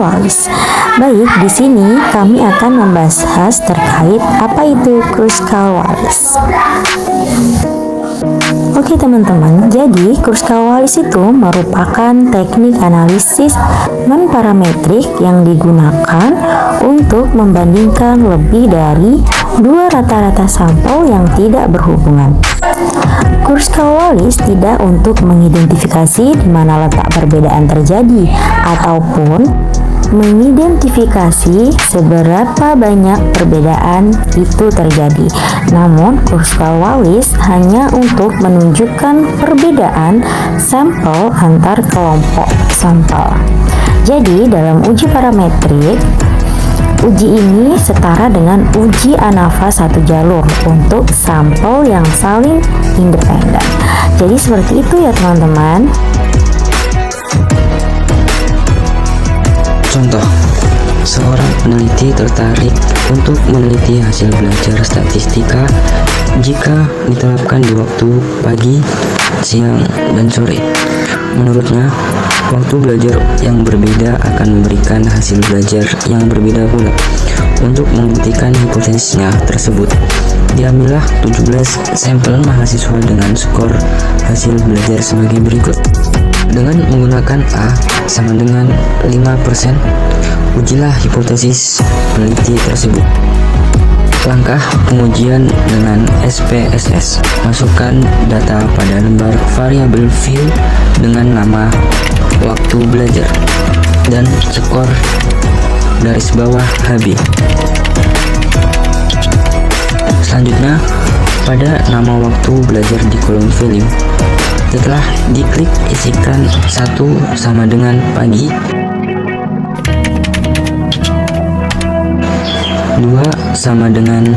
Kruskal-Wallis. Baik, di sini kami akan membahas terkait apa itu Kruskal-Wallis. Oke teman-teman, jadi Kruskal-Wallis itu merupakan teknik analisis non-parametrik yang digunakan untuk membandingkan lebih dari dua rata-rata sampel yang tidak berhubungan. Kruskal-Wallis tidak untuk mengidentifikasi di mana letak perbedaan terjadi ataupun mengidentifikasi seberapa banyak perbedaan itu terjadi. Namun, Kruskal-Wallis hanya untuk menunjukkan perbedaan sampel antar kelompok sampel. Jadi, dalam uji parametrik, uji ini setara dengan uji ANAVA satu jalur untuk sampel yang saling independen. Jadi, seperti itu ya teman-teman. Contoh, seorang peneliti tertarik untuk meneliti hasil belajar statistika jika diterapkan di waktu pagi, siang, dan sore. Menurutnya, waktu belajar yang berbeda akan memberikan hasil belajar yang berbeda pula. Untuk membuktikan hipotesisnya tersebut, diambillah 17 sampel mahasiswa dengan skor hasil belajar sebagai berikut. Dengan menggunakan A sama dengan 5%, ujilah hipotesis peneliti tersebut. Langkah pengujian dengan SPSS. Masukkan data pada lembar variabel view dengan nama waktu belajar dan skor garis bawah HB. Selanjutnya, pada nama waktu belajar di kolom value. Setelah diklik, isikan 1 sama dengan pagi, 2 sama dengan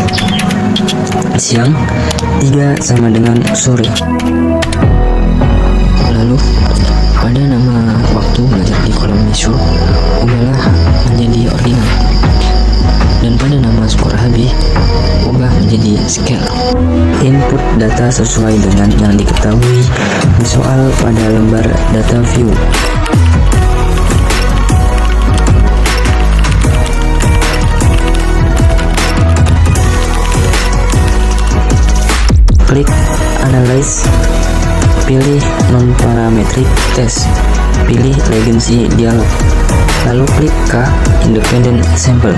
siang, 3 sama dengan sore. Lalu, pada nama waktu belajar di kolom measure, ubahlah menjadi ordinal. Dan pada nama skor HB, ubah menjadi scale. Input data sesuai dengan yang diketahui di soal pada lembar data view. Klik Analyze, pilih Non-Parametric Test, pilih Legacy Dialog, lalu klik K Independent Sample.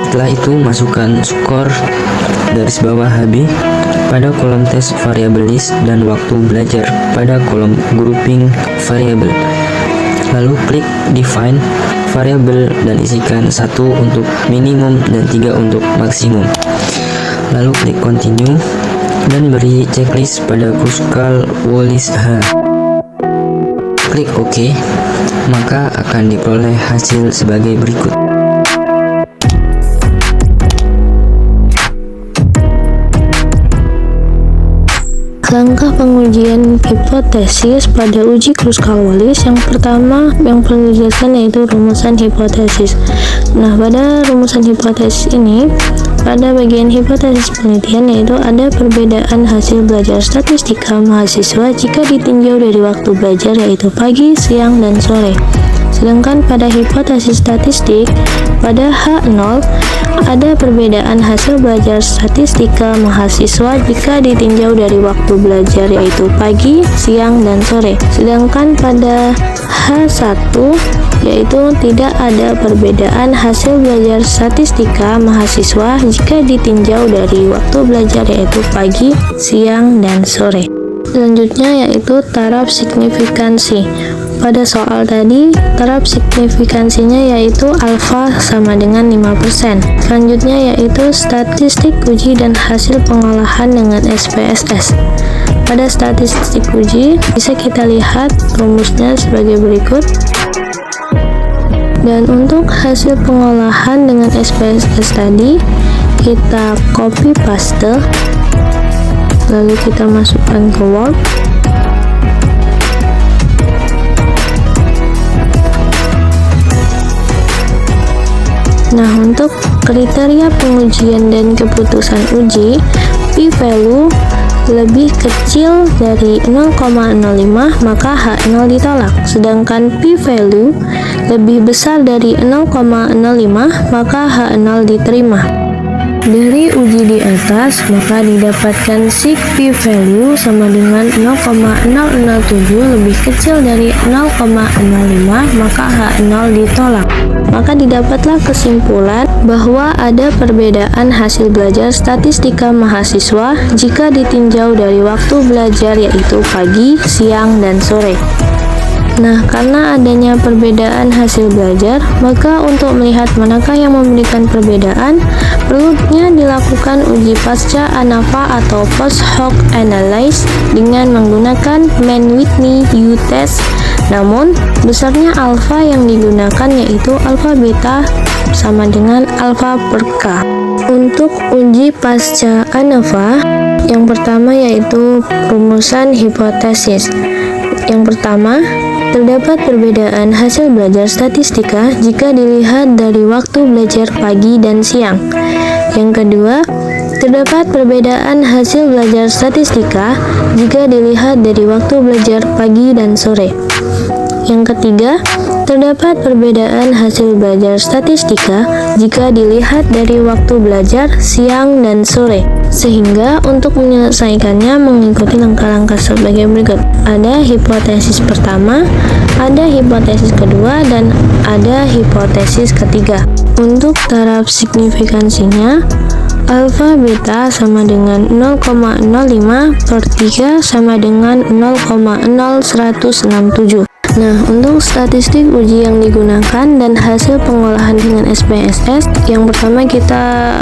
Setelah itu, masukkan skor garis bawah HB pada kolom tes variabel list dan waktu belajar pada kolom grouping variabel. Lalu klik Define variabel dan isikan 1 untuk minimum dan 3 untuk maksimum. Lalu klik Continue dan beri checklist pada Kruskal-Wallis H. Klik OK, maka akan diperoleh hasil sebagai berikut. Langkah pengujian hipotesis pada uji Kruskal-Wallis. Yang pertama yang perlu dijelaskan yaitu rumusan hipotesis. Nah, pada rumusan hipotesis ini, pada bagian hipotesis penelitian yaitu ada perbedaan hasil belajar statistika mahasiswa jika ditinjau dari waktu belajar yaitu pagi, siang, dan sore. Sedangkan pada hipotesis statistik, pada H0 ada perbedaan hasil belajar statistika mahasiswa jika ditinjau dari waktu belajar yaitu pagi, siang, dan sore. Sedangkan pada H1 yaitu tidak ada perbedaan hasil belajar statistika mahasiswa jika ditinjau dari waktu belajar yaitu pagi, siang, dan sore. Selanjutnya yaitu taraf signifikansi. Pada soal tadi, taraf signifikansinya yaitu alfa sama dengan 5%. Selanjutnya yaitu statistik uji dan hasil pengolahan dengan SPSS. Pada statistik uji, bisa kita lihat rumusnya sebagai berikut. Dan untuk hasil pengolahan dengan SPSS tadi, kita copy paste, lalu kita masukkan ke Word. Nah, untuk kriteria pengujian dan keputusan uji, p-value lebih kecil dari 0,05 maka H0 ditolak. Sedangkan p-value lebih besar dari 0,05 maka H0 diterima. Dari uji di atas, maka didapatkan sig p-value sama dengan 0,007 lebih kecil dari 0,05 maka H0 ditolak. Maka didapatlah kesimpulan bahwa ada perbedaan hasil belajar statistika mahasiswa jika ditinjau dari waktu belajar yaitu pagi, siang, dan sore. Nah, karena adanya perbedaan hasil belajar, maka untuk melihat manakah yang memberikan perbedaan, perlunya dilakukan uji pasca ANAVA atau post hoc analysis dengan menggunakan Mann-Whitney U-test. Namun, besarnya alfa yang digunakan yaitu alfa beta sama dengan alfa per K. Untuk uji pasca ANAVA, yang pertama yaitu rumusan hipotesis. Yang pertama, terdapat perbedaan hasil belajar statistika jika dilihat dari waktu belajar pagi dan siang. Yang kedua, terdapat perbedaan hasil belajar statistika jika dilihat dari waktu belajar pagi dan sore. Yang ketiga, terdapat perbedaan hasil belajar statistika jika dilihat dari waktu belajar siang dan sore. Sehingga untuk menyelesaikannya mengikuti langkah-langkah sebagai berikut. Ada hipotesis pertama, ada hipotesis kedua, dan ada hipotesis ketiga. Untuk taraf signifikansinya, alfa beta sama dengan 0,05 per 3 sama dengan 0,0167. Nah, untuk statistik uji yang digunakan dan hasil pengolahan dengan SPSS, yang pertama kita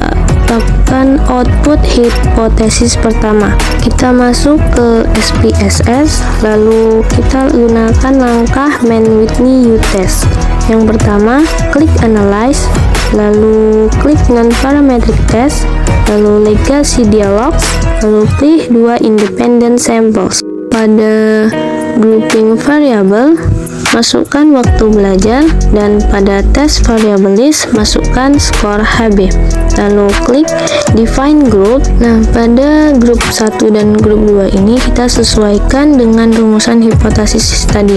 lakukan output hipotesis pertama. Kita masuk ke SPSS, lalu kita gunakan langkah Mann-Whitney U-test. Yang pertama, klik Analyze, lalu klik Non-Parametric Test, lalu Legacy Dialogs, lalu pilih 2 Independent Samples. Pada grouping variable, masukkan waktu belajar, dan pada test variable list, masukkan skor HB. Lalu klik Define Group. Nah, pada grup 1 dan grup 2 ini kita sesuaikan dengan rumusan hipotesis tadi.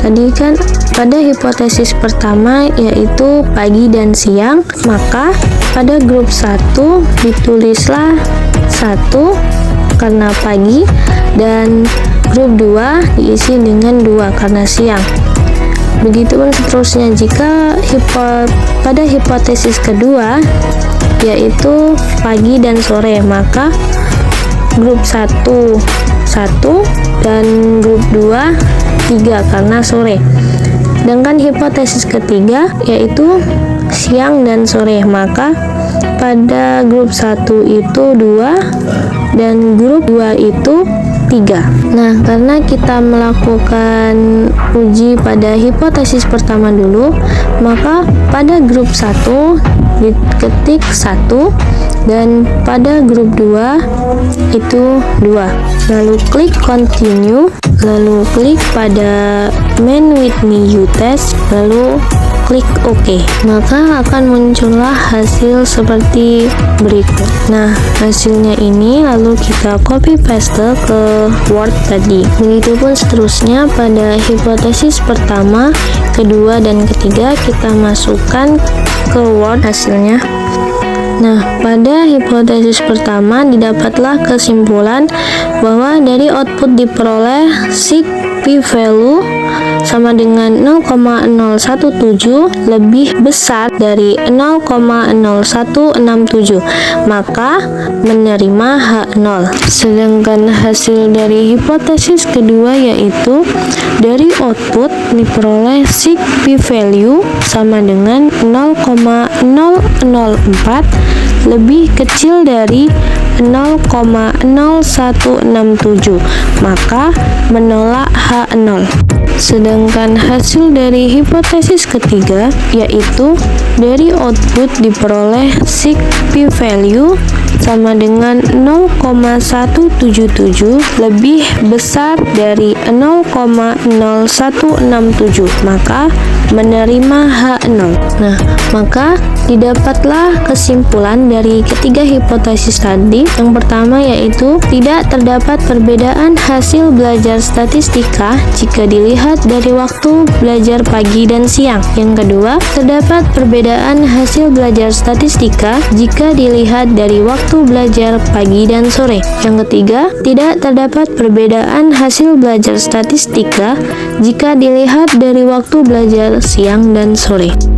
Tadi kan pada hipotesis pertama yaitu pagi dan siang, maka pada grup 1 ditulislah 1 karena pagi, dan grup 2 diisi dengan 2 karena siang. Begitupun seterusnya jika pada hipotesis kedua yaitu pagi dan sore, maka grup 1 1 dan grup 2 3 karena sore. Sedangkan hipotesis ketiga yaitu siang dan sore, maka pada grup 1 itu 2 dan grup 2 itu 3. Nah, karena kita melakukan uji pada hipotesis pertama dulu, maka pada grup 1 diketik 1 dan pada grup 2 itu 2. Lalu klik continue, lalu klik pada Mann-Whitney U-test, lalu klik OK. Maka akan muncullah hasil seperti berikut. Nah, hasilnya ini lalu kita copy paste ke Word tadi. Begitupun seterusnya pada hipotesis pertama, kedua, dan ketiga kita masukkan ke Word hasilnya. Nah, pada hipotesis pertama didapatlah kesimpulan bahwa dari output diperoleh sig p-value sama dengan 0,017 lebih besar dari 0,0167, maka menerima H0. Sedangkan hasil dari hipotesis kedua yaitu dari output diperoleh sig p-value sama dengan 0,004 lebih kecil dari 0,0167, maka menolak H0. Sedangkan hasil dari hipotesis ketiga yaitu dari output diperoleh sig p-value sama dengan 0,177 lebih besar dari 0,0167, maka menerima H0. Nah, maka didapatlah kesimpulan dari ketiga hipotesis tadi. Yang pertama yaitu tidak terdapat perbedaan hasil belajar statistika jika dilihat dari waktu belajar pagi dan siang. Yang kedua, terdapat perbedaan hasil belajar statistika jika dilihat dari waktu belajar pagi dan sore. Yang ketiga, tidak terdapat perbedaan hasil belajar statistika jika dilihat dari waktu belajar siang dan sore.